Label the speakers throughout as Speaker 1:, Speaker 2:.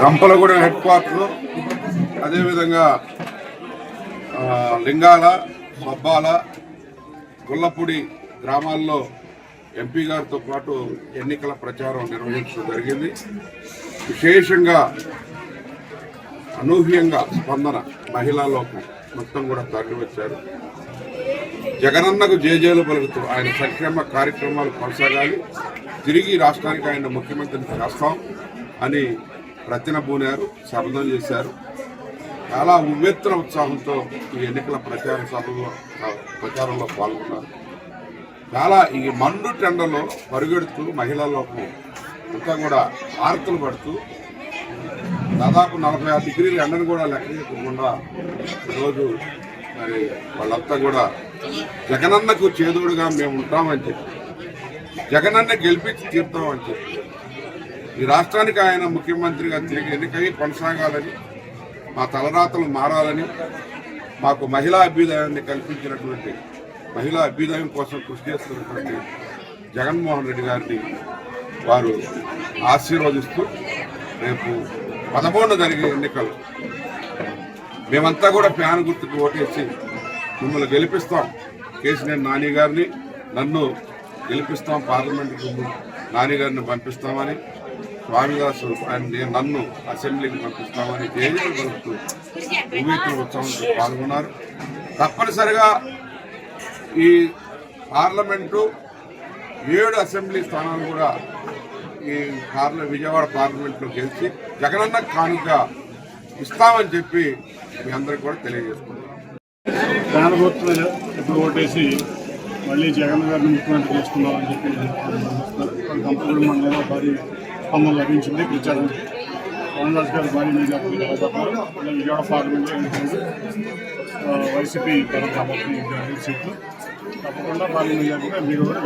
Speaker 1: Gampalagudem head quarter, అదేవిధంగా లింగాల, సబ్బాల, గుల్లపూడి గ్రామాల్లో MP గారితో పాటు ఎన్నికల ప్రచారం నిర్వహించడం జరిగింది. విశేషంగా అనూహ్యంగా స్పందన మహిళా లోకం మొత్తం కూడా తరలి వచ్చారు. జగనన్నకు జేజేలు పలుకుతూ ఆయన సంక్షేమ కార్యక్రమాలు కొనసాగాలి, తిరిగి రాష్ట్రానికి ఆయన ముఖ్యమంత్రిని చేస్తాం అని ప్రతినబూనారు, శపథం చేశారు. చాలా ఉవ్వెత్తున ఉత్సాహంతో ఈ ఎన్నికల ప్రచారంలో పాల్గొన్నారు. చాలా ఈ మండు టెండలో పరుగెడుతూ మహిళా లోకం అంతా కూడా ఆర్తలు పడుతూ దాదాపు 46 డిగ్రీల ఎండను కూడా లెక్క చేయకుండా ఈరోజు మరి వాళ్ళంతా కూడా జగనన్నకు చేదోడుగా మేము ఉంటామని చెప్పి, జగనన్న గెలిపించి తీరుతామని చెప్పి, ఈ రాష్ట్రానికి ఆయన ముఖ్యమంత్రిగా తిరిగి ఎన్నికై కొనసాగాలని, మా తలరాతలు మారాలని, మాకు మహిళా అభ్యుదయాన్ని కల్పించినటువంటి మహిళా అభ్యుదయం కోసం కృషి చేస్తున్నటువంటి జగన్మోహన్ రెడ్డి గారిని వారు ఆశీర్వదిస్తూ రేపు 11 జరిగే ఎన్నికలు మేమంతా కూడా ఫ్యాన్ గుర్తుకు ఓటేసి మిమ్మల్ని గెలిపిస్తాం, కేసీఆర్ నాని గారిని నన్ను గెలిపిస్తాం, పార్లమెంటుకు నాని గారిని పంపిస్తామని, స్వామిదాసు ఆయన నన్ను అసెంబ్లీకి పంపిస్తామని జేజేలు పలుకుతూ ఉవ్వెత్తున ఉత్సవంతో పాల్గొన్నారు. తప్పనిసరిగా ఈ పార్లమెంటు 7 అసెంబ్లీ స్థానాలు కూడా ఈ విజయవాడ పార్లమెంట్లో గెలిచి జగనన్న కానుక ఇస్తామని చెప్పి మీ అందరికి కూడా తెలియజేసుకుంటాం.
Speaker 2: ఫ్యాన్ గుర్తు ఎప్పుడు ఓటేసి మళ్ళీ జగన్ గారిని ముఖ్యమంత్రి చేస్తున్నామని చెప్పి గంపలగూడెం మండలంలో భారీ స్పందన లభించింది. ప్రచారం రామదాస్ గారు భారీ మెజార్టీ విజయవాడ పార్లమెంట్లో ఎన్నికలు వైసీపీ కాబట్టి సీట్లు తప్పకుండా భారీ మెజార్టీగా మీరు కూడా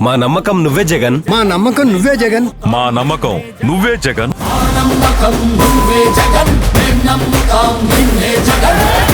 Speaker 3: మా నమ్మకం నువ్వే జగన్,
Speaker 4: మా నమ్మకం నువ్వే జగన్,
Speaker 3: మా నమ్మకం నువ్వే జగన్,
Speaker 5: నమ్మకం నువ్వే జగన్, నమ్మకం నిన్నే జగన్.